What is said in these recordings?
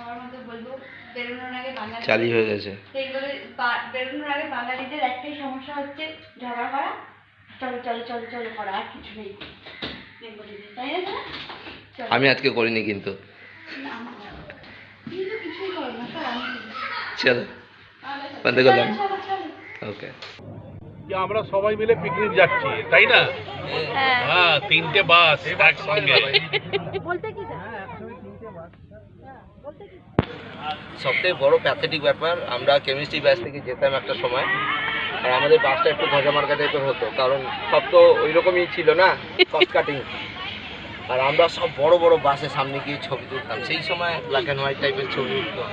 সবার মধ্যে বলবো বেরোনোর আগে বাঙালি চালি হয়ে গেছে। এইগুলো বেরোনোর আগে বাঙালিদের একটাই সমস্যা হচ্ছে ঝগড়া করা, চলো চলো চলো চলো করা, আর কিছু নেই তাই না? আমি আজকে করিনি কিন্তু। কিছুই করো না স্যার, চলো বন্ধ করলাম। ওকে, আমরা সবাই মিলে পিকনিক যাচ্ছি তাই না? হ্যাঁ, 3টে বাস একসঙ্গে। সবথেকে বড় প্যাথেটিক ব্যাপার, আমরা কেমিস্ট্রি ব্যাচ থেকে যেতাম একটা সময়, আর আমাদের বাসটা একটু ভাজা মার্কা টাইপের হতো, কারণ সব তো ওই রকমই ছিল না, কস্ট কাটিং। আর আমরা সব বড় বড় বাসের সামনে গিয়ে ছবি তুলতাম। সেই সময় ব্ল্যাক অ্যান্ড হোয়াইট টাইপের ছবি উঠতো।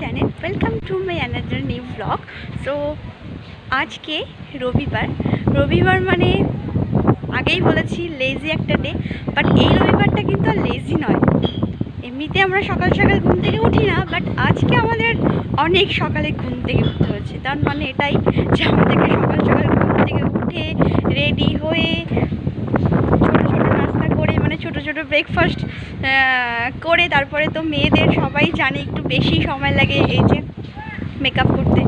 Channel welcome to my another new blog. So আজকে রবিবার মানে আগেই বলেছি লেজি একটা ডে, বাট এই রবিবারটা কিন্তু আর লেজি নয়। এমনিতে আমরা সকাল সকাল ঘুম থেকে উঠি না, বাট আজকে আমাদের অনেক সকালে ঘুম থেকে উঠতে হচ্ছে। তার মানে এটাই যে আমাদেরকে সকাল সকাল ঘুম থেকে উঠে রেডি হয়ে নাস্তা করে, মানে ছোটো ছোটো ব্রেকফাস্ট করে, তারপরে তো মেয়েদের সবাই জানে একটু বেশি সময় লাগে এই যে মেকআপ করতে।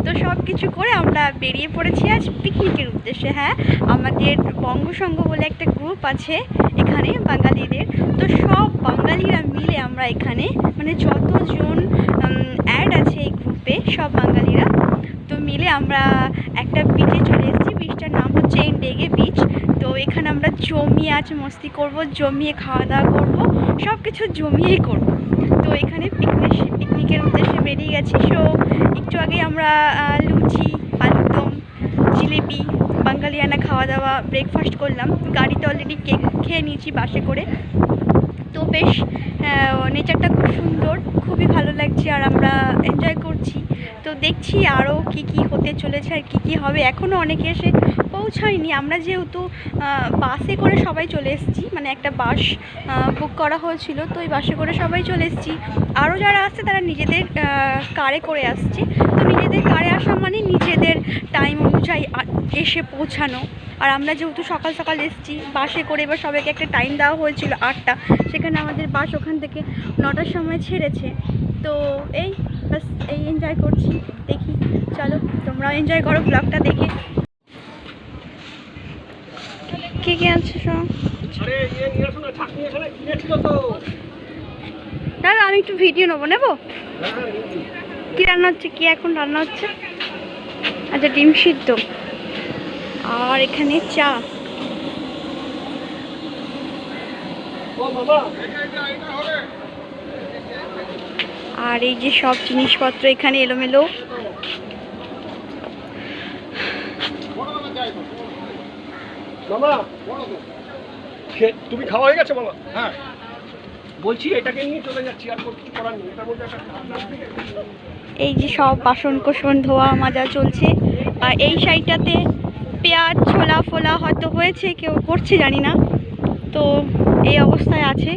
তো সব কিছু করে আমরা বেরিয়ে পড়েছি আজ পিকনিকের উদ্দেশ্যে। হ্যাঁ, আমাদের বঙ্গসংঘ বলে একটা গ্রুপ আছে এখানে বাঙালিদের, তো সব বাঙালিরা মিলে আমরা এখানে, মানে যতজন অ্যাড আছে এই গ্রুপে সব বাঙালিরা তো মিলে আমরা একটা বিচে চলে এসেছি। বিচটার নাম হচ্ছে ডেগে বিচ। তো এখানে আমরা জমিয়ে আজ মস্তি করব, জমিয়ে খাওয়া দাওয়া করবো, সব কিছু জমিয়েই করবো। তো এখানে পিকনিকের উদ্দেশ্যে বেরিয়ে গেছি। সো একটু আগে আমরা লুচি, আলুরদম, জিলিপি, বাঙালিয়ানা খাওয়া দাওয়া ব্রেকফাস্ট করলাম। গাড়িতে অলরেডি কেক খেয়ে নিয়েছি বাসে করে। তো বেশ নেচারটা খুব সুন্দর, খুবই ভালো লাগছে আর আমরা এনজয় করছি। তো দেখছি আরও কি কি হতে চলেছে আর কি কি হবে। এখনও অনেকে এসে পৌঁছায়নি। আমরা যেহেতু বাসে করে সবাই চলে এসেছি, মানে একটা বাস বুক করা হয়েছিল, তো ওই বাসে করে সবাই চলে এসেছি। আরও যারা আসছে তারা নিজেদের কারে করে আসছে। তো নিজেদের কারে আসা মানে নিজেদের টাইম অনুযায়ী এসে পৌঁছানো। আর আমরা যেহেতু সকাল সকাল এসেছি বাসে করে, এবার সবাইকে একটা টাইম দেওয়া হয়েছিল 8টা, সেখানে আমাদের বাস ওখান থেকে 9টার সময় ছেড়েছে। তো এই বাস এই এনজয় করছি। দেখি, চলো তোমরাও এনজয় করো ব্লগটা দেখে। কে কে আছে সব? দাদা আমি একটু ভিডিও নেবো। কি রান্না হচ্ছে? কি এখন রান্না হচ্ছে? আচ্ছা, ডিম সিদ্ধ আর এখানে চা। আর এই যে সব জিনিসপত্র এখানে এলোমেলো। তুমি খাওয়া হয়ে গেছে বাবা? হ্যাঁ, বলছি এটাকে নিয়ে চলে যাচ্ছি, আর কিছু করার নেই। এটার মধ্যে এই যে সব বাসন কোসন ধোয়া মাজা চলছে। আর এই সাইডটাতে পেঁয়াজ ছোলা ফোলা হয়তো হয়েছে, কেউ করছে জানি না। তো এই অবস্থায় আছে।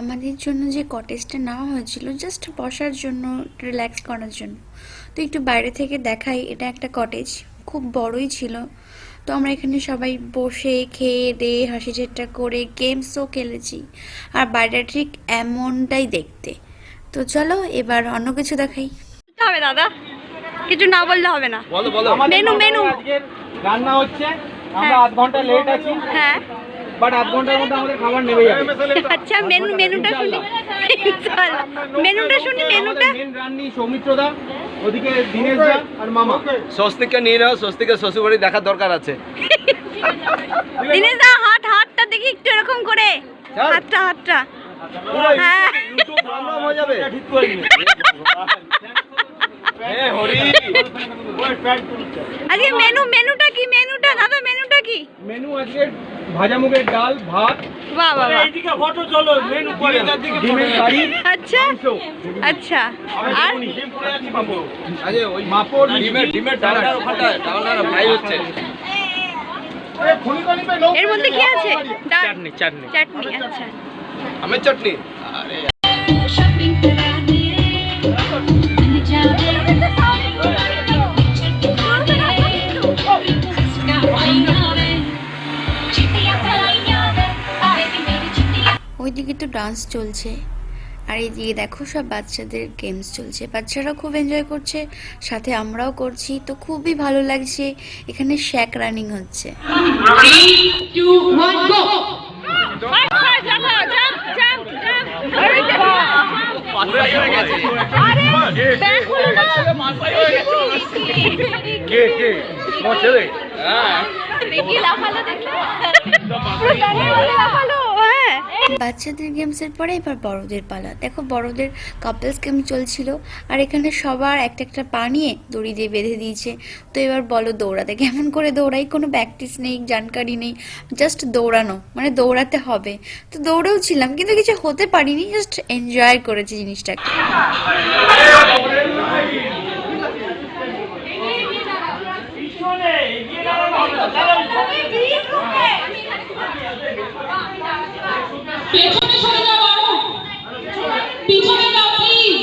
আমাদের জন্য যে কটেজটা নেওয়া হয়েছিল জাস্ট বসার জন্য, রিল্যাক্স করার জন্য, তো একটু বাইরে থেকে দেখাই। এটা একটা কটেজ, খুব বড়ই ছিল। তো আমরা এখানে সবাই বসে খেয়ে দিয়ে হাসি ঠাট্টা করে গেমসও খেলেছি। আর বাইরে ঠিক এমনটাই দেখতে। তো চলো এবার অন্য কিছু দেখাই। হবে দাদা, কিছু না বললে হবে না। বলো বলো। মেনু রান্না হচ্ছে, আমরা আধ ঘন্টা লেট আছি। হ্যাঁ, বাট আধ ঘন্টার মধ্যে আমাদের খাবার নেবে যাবে। আচ্ছা, মেনুটা শুনি। মেনুটা মেন রান্নি সৌমিত্রদা, ওদিকে দিনেশদা আর মামা। স্বস্তিককে নিয়ে নাও, স্বস্তিকের শ্বশুরবাড়ি দেখার দরকার আছে। দিনেশদা হাতটা দেখি একটু এরকম করে, হাতটা। হ্যাঁ, যাবে আজকে মেনুটা কি দাদা মেনুটা কি? মেনু আজকে ভাজা মুগের ডাল, ভাত, বাহ বাহ বাহ। এইদিকে ফটো চলো, মেনু পরে ডিমের কারি, আচ্ছা আচ্ছা। আর ডিম পড়ে আছে পাপড়। আরে ওই পাপড়, ডিমের ডালটা ওখানটা ডালটা ফ্রাই হচ্ছে। এর মধ্যে কি আছে? ডাল, চাটনি। চাটনি। আচ্ছা আমের চাটনি। আরে ওইদিকে তো ডান্স চলছে আর এইদিকে দেখো সব বাচ্চাদের গেমস চলছে, বাচ্চারা খুব এনজয় করছে, সাথে আমরাও করছি, তো খুবই ভালো লাগছে। এখানে শ্যাক রানিং হচ্ছে। বাচ্চাদের গেমসের পরে এবার বড়দের পালা। দেখো বড়দের কাপলস গেম চলছিল আর এখানে সবার একটা একটা পা নিয়ে দড়ি দিয়ে বেঁধে দিয়েছে। তো এবার বলো দৌড়াতে, কেমন করে দৌড়াই, কোনো প্র্যাকটিস নেই, জানকারি নেই, জাস্ট দৌড়ানো, মানে দৌড়াতে হবে। তো দৌড়েও ছিলাম কিন্তু কিছু হতে পারিনি, জাস্ট এনজয় করেছি জিনিসটাকে। পেছনে সরে যাও, আরো পিছনে যাও প্লিজ।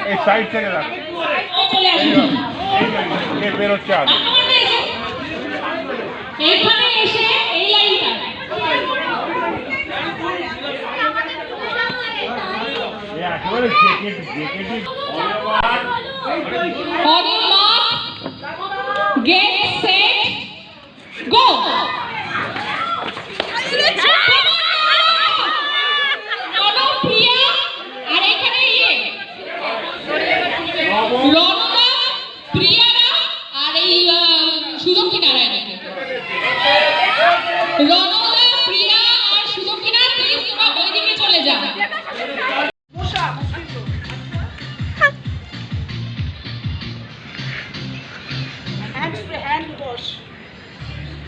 এই সাইড থেকে রাখো, এই বেরোচ্ছে আগে। এখানে এসে এই লাইনটা একেবারে জ্যাকেটই on your mark, get set, go. চলো প্রিয়া, আর এখানে রনদা, প্রিয়ারা আর এই সুদক্ষী নারায়ণকে। রনদা, প্রিয়া আর সুদক্ষিণা, প্লিজ তোমরা ওইদিকে চলে যাও। Hand wash.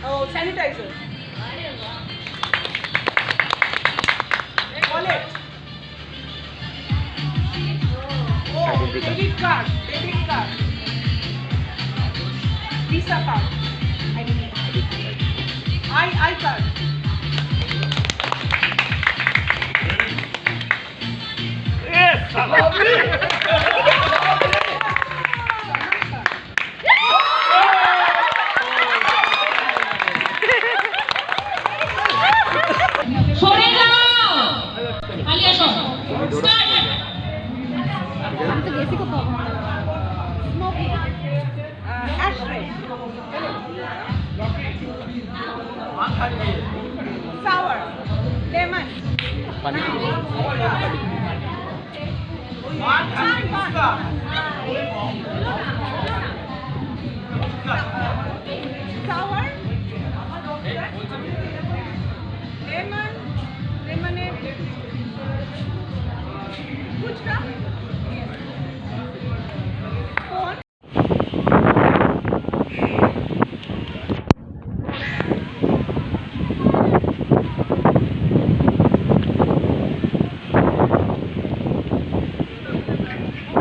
Oh, sanitizer. Wallet. Oh, debit card. Visa card. I card. সরে যাও, আলিয়া সর start. Ashtray. Sour. Lemon. Sour. Lemonade. Puchka. Corn.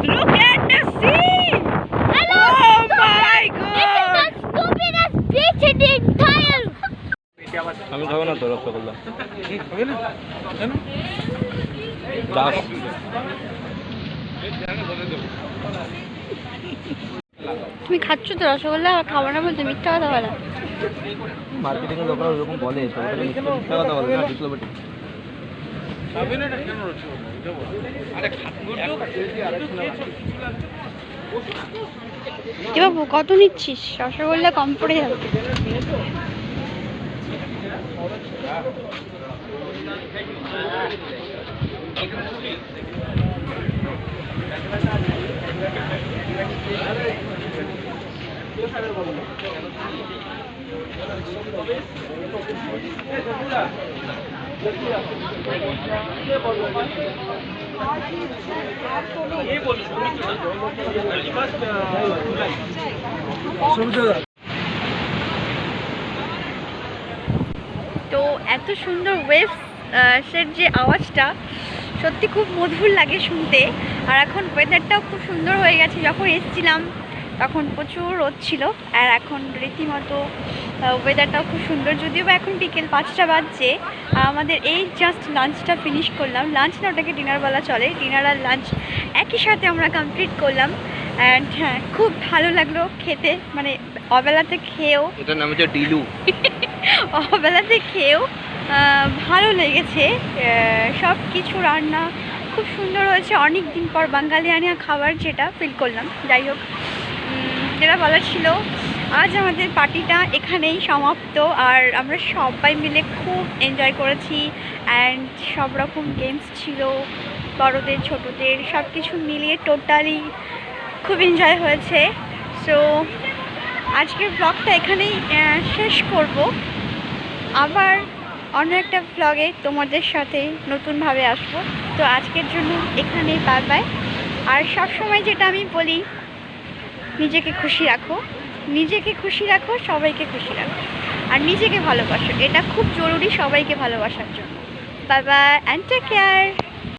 look at the scene. Oh my god. আমি খাবো না তো রসগোল্লা। তুমি খাচ্ছ তো রসগোল্লা, আর খাবো না বলতে মিথ্যা কথা বলা। মার্কেটিং এর লোকরা ওরকম বলে, মিথ্যা কথা বলে না, দিছিল বটে। এবার কত নিচ্ছিস? রসগোল্লা কম পড়ে যাবে। তো এত সুন্দর ওয়েভসের যে আওয়াজটা সত্যি খুব মধুর লাগে শুনতে। আর এখন ওয়েদারটাও খুব সুন্দর হয়ে গেছে। যখন এসেছিলাম তখন প্রচুর রোদ ছিল, আর এখন রীতিমতো ওয়েদারটাও খুব সুন্দর। যদিও বা এখন বিকেল 5টা বাজছে, আমাদের এই জাস্ট লাঞ্চটা ফিনিশ করলাম। লাঞ্চ না, ওটাকে ডিনার বলা চলে। ডিনার আর লাঞ্চ একই সাথে আমরা কমপ্লিট করলাম। অ্যান্ড হ্যাঁ, খুব ভালো লাগলো খেতে, মানে অবেলাতে খেয়েও, এটার নাম হচ্ছে ডিলু। অবেলাতে খেয়েও ভালো লেগেছে। সব কিছু রান্না খুব সুন্দর হয়েছে। অনেক দিন পর বাঙালিয়ানা খাবার যেটা ফিল করলাম। যাই হোক, যেটা বলার ছিল, আজ আমাদের পার্টিটা এখানেই সমাপ্ত। আর আমরা সবাই মিলে খুব এনজয় করেছি। অ্যান্ড সব রকম গেমস ছিল, বড়দের ছোটদের সব কিছু মিলিয়ে টোটালি খুব এনজয় হয়েছে। সো আজকের ব্লগটা এখানেই শেষ করব। আবার অন্য একটা ব্লগে তোমাদের সাথে নতুনভাবে আসবো। তো আজকের জন্য এখানেই বাই বাই। আর সবসময় যেটা আমি বলি, নিজেকে খুশি রাখো, নিজেকে খুশি রাখো, সবাইকে খুশি রাখো, আর নিজেকে ভালোবাসো। এটা খুব জরুরি সবাইকে ভালোবাসার জন্য। Bye bye and take care.